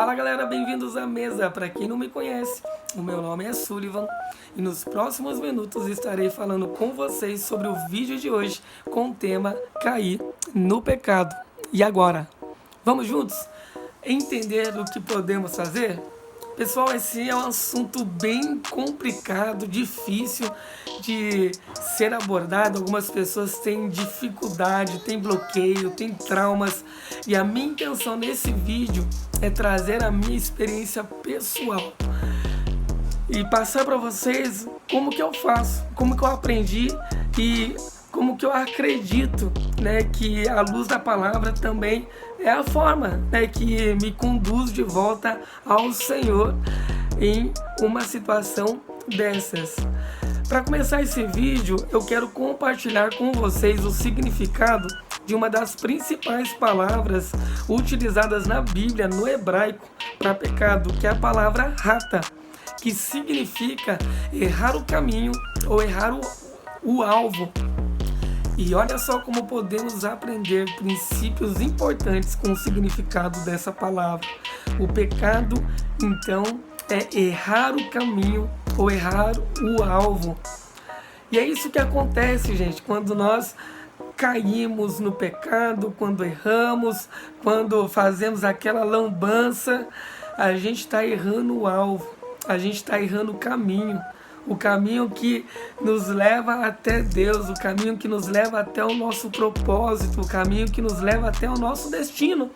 Fala galera, bem-vindos à mesa. Para quem não me conhece, o meu nome é Sullivan e nos próximos minutos estarei falando com vocês sobre o vídeo de hoje com o tema Cair no Pecado. E agora, vamos juntos entender o que podemos fazer? Pessoal, esse é um assunto bem complicado, difícil de ser abordado. Algumas pessoas têm dificuldade, têm bloqueio, têm traumas. E a minha intenção nesse vídeo é trazer a minha experiência pessoal e passar para vocês como que eu faço, como que eu aprendi e como que eu acredito, que a luz da palavra também é a forma, que me conduz de volta ao Senhor em uma situação dessas. Para começar esse vídeo, eu quero compartilhar com vocês o significado de uma das principais palavras utilizadas na Bíblia, no hebraico, para pecado, que é a palavra rata, que significa errar o caminho ou errar o alvo. E olha só como podemos aprender princípios importantes com o significado dessa palavra. O pecado, então, é errar o caminho ou errar o alvo. E é isso que acontece, gente, quando nós caímos no pecado, quando erramos, quando fazemos aquela lambança, a gente está errando o alvo, a gente está errando o caminho que nos leva até Deus, o caminho que nos leva até o nosso propósito, o caminho que nos leva até o nosso destino.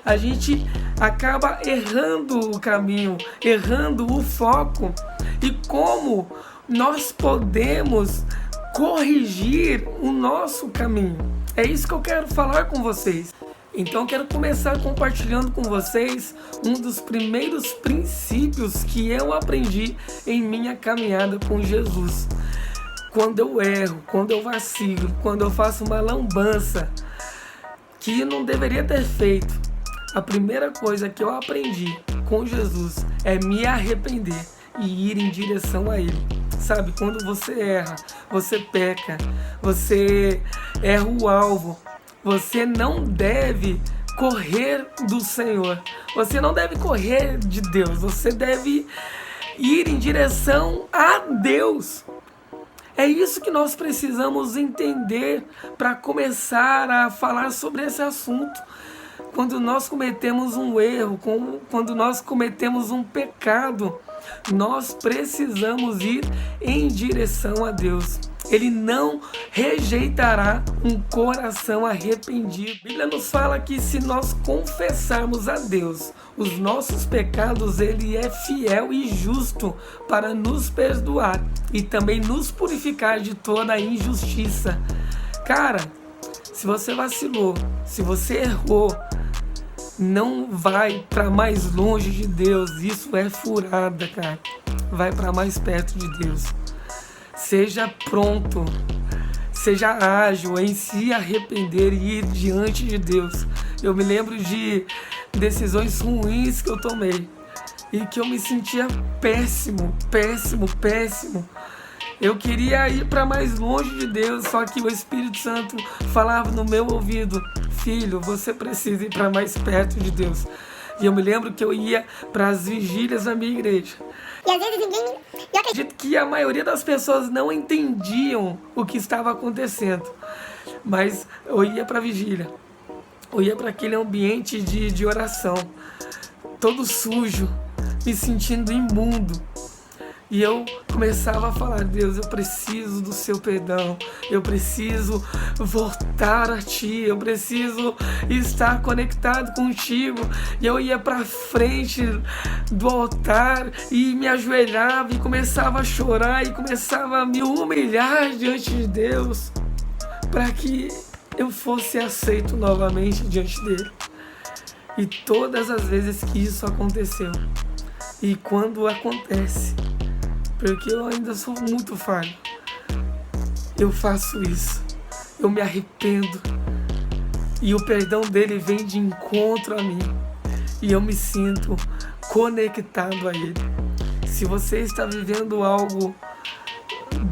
A gente acaba errando o caminho, errando o foco. E como nós podemos corrigir o nosso caminho? É isso que eu quero falar com vocês. Então eu quero começar compartilhando com vocês um dos primeiros princípios que eu aprendi em minha caminhada com Jesus. Quando eu erro, quando eu vacilo, quando eu faço uma lambança que não deveria ter feito, a primeira coisa que eu aprendi com Jesus é me arrepender e ir em direção a Ele. Sabe, quando você erra, você peca, você erra o alvo, você não deve correr do Senhor, você não deve correr de Deus, você deve ir em direção a Deus. É isso que nós precisamos entender para começar a falar sobre esse assunto. Quando nós cometemos um erro, quando nós cometemos um pecado, nós precisamos ir em direção a Deus. Ele não rejeitará um coração arrependido. A Bíblia nos fala que se nós confessarmos a Deus os nossos pecados, Ele é fiel e justo para nos perdoar e também nos purificar de toda a injustiça. Cara, se você vacilou, se você errou, não vai para mais longe de Deus. Isso é furada, cara. Vai para mais perto de Deus. Seja pronto, seja ágil em se arrepender e ir diante de Deus. Eu me lembro de decisões ruins que eu tomei e que eu me sentia péssimo. Eu queria ir para mais longe de Deus, só que o Espírito Santo falava no meu ouvido: filho, você precisa ir para mais perto de Deus. E eu me lembro que eu ia para as vigílias da minha igreja. E às vezes ninguém... Eu acredito que a maioria das pessoas não entendiam o que estava acontecendo. Mas eu ia para a vigília. Eu ia para aquele ambiente de oração. Todo sujo, me sentindo imundo. E eu começava a falar: Deus, eu preciso do seu perdão, eu preciso voltar a Ti, eu preciso estar conectado contigo. E eu ia para frente do altar e me ajoelhava e começava a chorar e começava a me humilhar diante de Deus para que eu fosse aceito novamente diante dele. E todas as vezes que isso aconteceu, e quando acontece, porque eu ainda sou muito falho, eu faço isso, eu me arrependo e o perdão dele vem de encontro a mim e eu me sinto conectado a ele. Se você está vivendo algo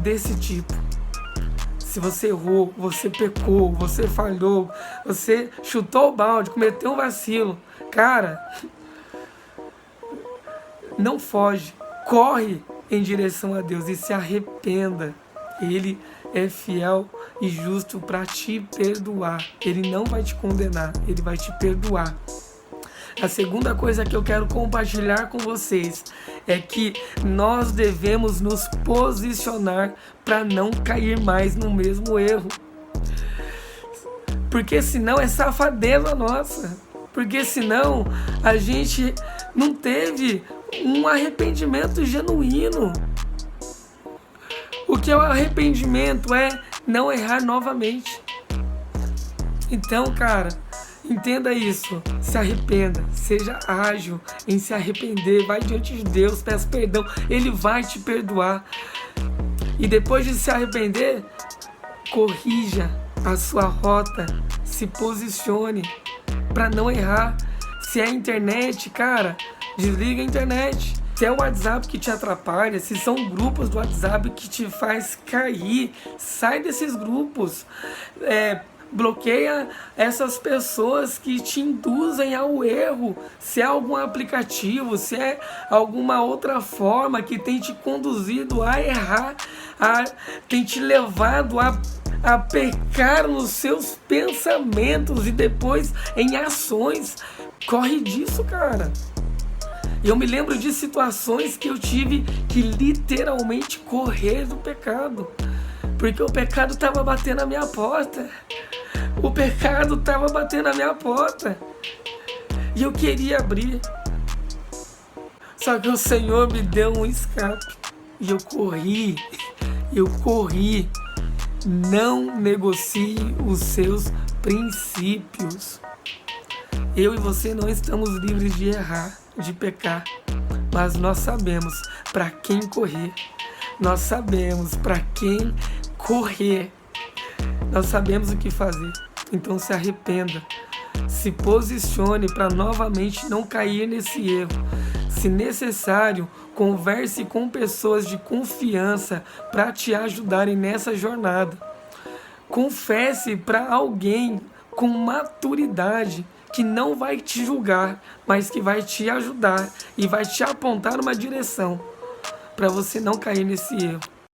desse tipo, se você errou, você pecou, você falhou, você chutou o balde, cometeu um vacilo, cara, não foge, corre em direção a Deus e se arrependa. Ele é fiel e justo para te perdoar. Ele não vai te condenar, ele vai te perdoar. A segunda coisa que eu quero compartilhar com vocês é que nós devemos nos posicionar para não cair mais no mesmo erro. Porque senão é safadeza nossa. Porque senão a gente não teve um arrependimento genuíno. O que é o arrependimento? É não errar novamente. Então, cara, entenda isso, se arrependa, seja ágil em se arrepender, vai diante de Deus, peça perdão, Ele vai te perdoar. E depois de se arrepender, corrija a sua rota, se posicione para não errar. Se é a internet, cara, desliga a internet. Se é o WhatsApp que te atrapalha, se são grupos do WhatsApp que te faz cair, sai desses grupos. Bloqueia essas pessoas que te induzem ao erro. Se é algum aplicativo, se é alguma outra forma que tem te conduzido a errar, tem te levado a pecar nos seus pensamentos e depois em ações, corre disso, cara. Eu me lembro de situações que eu tive que literalmente correr do pecado, porque o pecado estava batendo na minha porta. O pecado estava batendo na minha porta e eu queria abrir. Só que o Senhor me deu um escape e eu corri. Não negocie os seus princípios. Eu e você não estamos livres de errar, de pecar, mas nós sabemos para quem correr. Nós sabemos para quem correr. Nós sabemos o que fazer. Então se arrependa. Se posicione para novamente não cair nesse erro. Se necessário, converse com pessoas de confiança para te ajudarem nessa jornada. Confesse para alguém com maturidade que não vai te julgar, mas que vai te ajudar e vai te apontar uma direção para você não cair nesse erro.